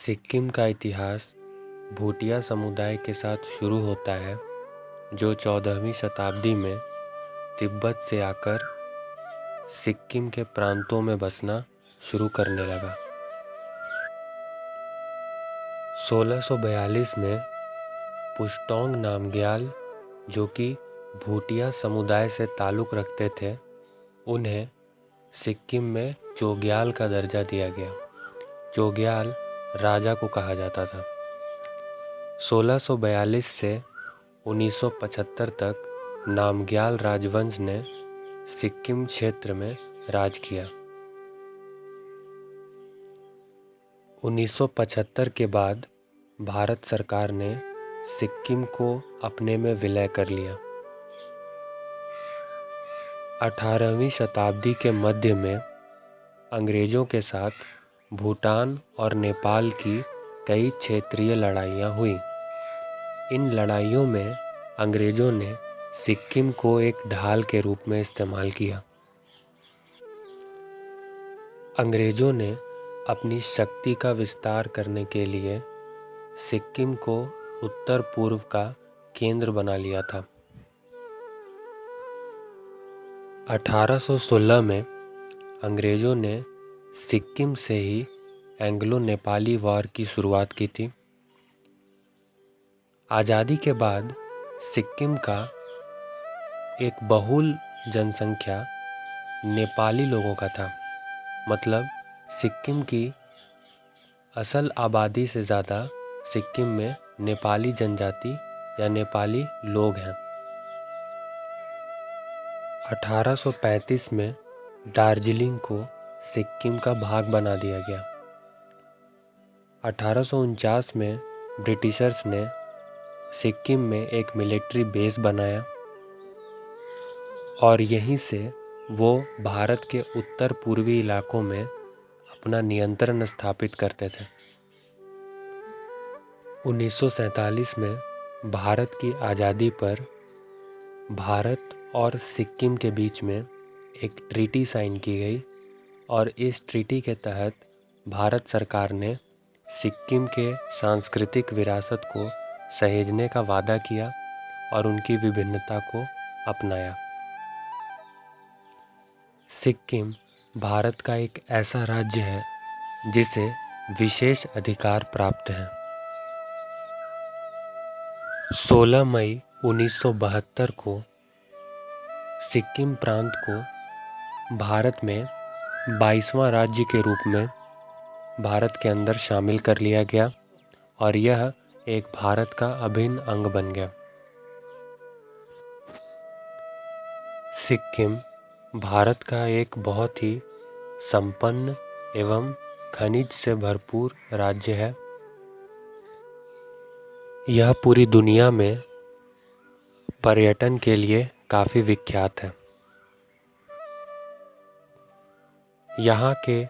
सिक्किम का इतिहास भूटिया समुदाय के साथ शुरू होता है, जो 14वीं शताब्दी में तिब्बत से आकर सिक्किम के प्रांतों में बसना शुरू करने लगा। 1642 में पुश्तोंग नामग्याल, जो कि भूटिया समुदाय से ताल्लुक़ रखते थे, उन्हें सिक्किम में चोग्याल का दर्जा दिया गया। चोग्याल राजा को कहा जाता था। 1642 से 1975 तक नामग्याल राजवंश ने सिक्किम क्षेत्र में राज किया। 1975 के बाद भारत सरकार ने सिक्किम को अपने में विलय कर लिया। 18वीं शताब्दी के मध्य में अंग्रेज़ों के साथ भूटान और नेपाल की कई क्षेत्रीय लड़ाइयाँ हुई। इन लड़ाइयों में अंग्रेज़ों ने सिक्किम को एक ढाल के रूप में इस्तेमाल किया। अंग्रेज़ों ने अपनी शक्ति का विस्तार करने के लिए सिक्किम को उत्तर पूर्व का केंद्र बना लिया था। 1816 में अंग्रेज़ों ने सिक्किम से ही एंग्लो नेपाली वॉर की शुरुआत की थी। आज़ादी के बाद सिक्किम का एक बहुल जनसंख्या नेपाली लोगों का था। मतलब सिक्किम की असल आबादी से ज़्यादा सिक्किम में नेपाली जनजाति या नेपाली लोग हैं। 1835 में दार्जिलिंग को सिक्किम का भाग बना दिया गया। 1849 में ब्रिटिशर्स ने सिक्किम में एक मिलिट्री बेस बनाया और यहीं से वो भारत के उत्तर पूर्वी इलाकों में अपना नियंत्रण स्थापित करते थे। 1947 में भारत की आज़ादी पर भारत और सिक्किम के बीच में एक ट्रीटी साइन की गई और इस ट्रीटी के तहत भारत सरकार ने सिक्किम के सांस्कृतिक विरासत को सहेजने का वादा किया और उनकी विभिन्नता को अपनाया। सिक्किम भारत का एक ऐसा राज्य है जिसे विशेष अधिकार प्राप्त हैं। 16 मई 1972 को सिक्किम प्रांत को भारत में 22वां राज्य के रूप में भारत के अंदर शामिल कर लिया गया और यह एक भारत का अभिन्न अंग बन गया। सिक्किम भारत का एक बहुत ही संपन्न एवं खनिज से भरपूर राज्य है। यह पूरी दुनिया में पर्यटन के लिए काफ़ी विख्यात है। यहाँ के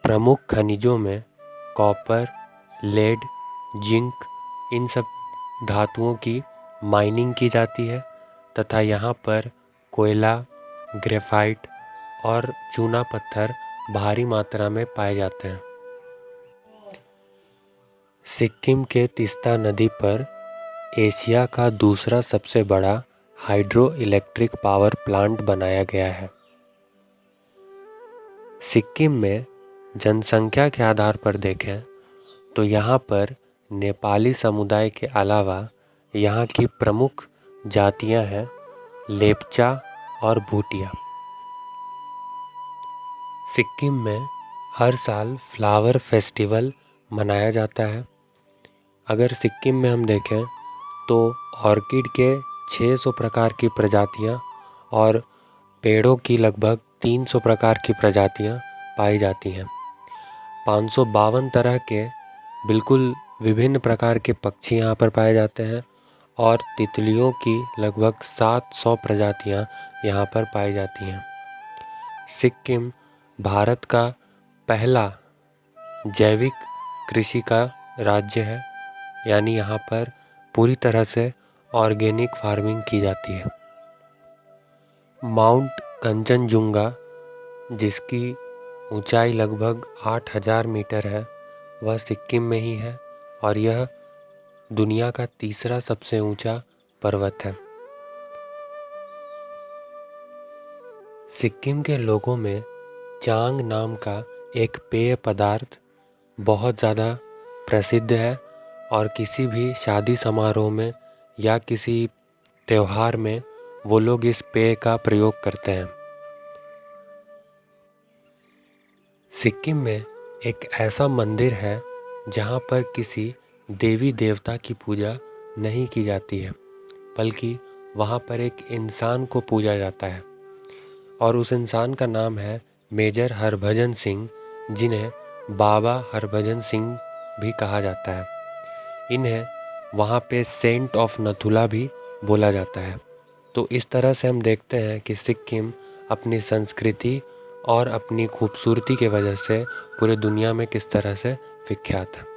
प्रमुख खनिजों में कॉपर, लेड, जिंक, इन सब धातुओं की माइनिंग की जाती है तथा यहाँ पर कोयला, ग्रेफाइट और चूना पत्थर भारी मात्रा में पाए जाते हैं। सिक्किम के तीस्ता नदी पर एशिया का दूसरा सबसे बड़ा हाइड्रो इलेक्ट्रिक पावर प्लांट बनाया गया है। सिक्किम में जनसंख्या के आधार पर देखें तो यहाँ पर नेपाली समुदाय के अलावा यहाँ की प्रमुख जातियाँ हैं लेप्चा और भूटिया। सिक्किम में हर साल फ्लावर फेस्टिवल मनाया जाता है। अगर सिक्किम में हम देखें तो ऑर्किड के 600 प्रकार की प्रजातियाँ और पेड़ों की लगभग 300 प्रकार की प्रजातियाँ पाई जाती हैं। 552 तरह के बिल्कुल विभिन्न प्रकार के पक्षी यहाँ पर पाए जाते हैं और तितलियों की लगभग 700 प्रजातियाँ यहाँ पर पाई जाती हैं। सिक्किम भारत का पहला जैविक कृषि का राज्य है, यानी यहाँ पर पूरी तरह से ऑर्गेनिक फार्मिंग की जाती है। माउंट कंचनजुंगा, जिसकी ऊंचाई लगभग 8000 मीटर है, वह सिक्किम में ही है और यह दुनिया का तीसरा सबसे ऊंचा पर्वत है। सिक्किम के लोगों में चांग नाम का एक पेय पदार्थ बहुत ज़्यादा प्रसिद्ध है और किसी भी शादी समारोह में या किसी त्योहार में वो लोग इस पेय का प्रयोग करते हैं। सिक्किम में एक ऐसा मंदिर है जहाँ पर किसी देवी देवता की पूजा नहीं की जाती है, बल्कि वहाँ पर एक इंसान को पूजा जाता है और उस इंसान का नाम है मेजर हरभजन सिंह, जिन्हें बाबा हरभजन सिंह भी कहा जाता है। इन्हें वहाँ पे सेंट ऑफ नथुला भी बोला जाता है। तो इस तरह से हम देखते हैं कि सिक्किम अपनी संस्कृति और अपनी खूबसूरती के वजह से पूरे दुनिया में किस तरह से विख्यात है।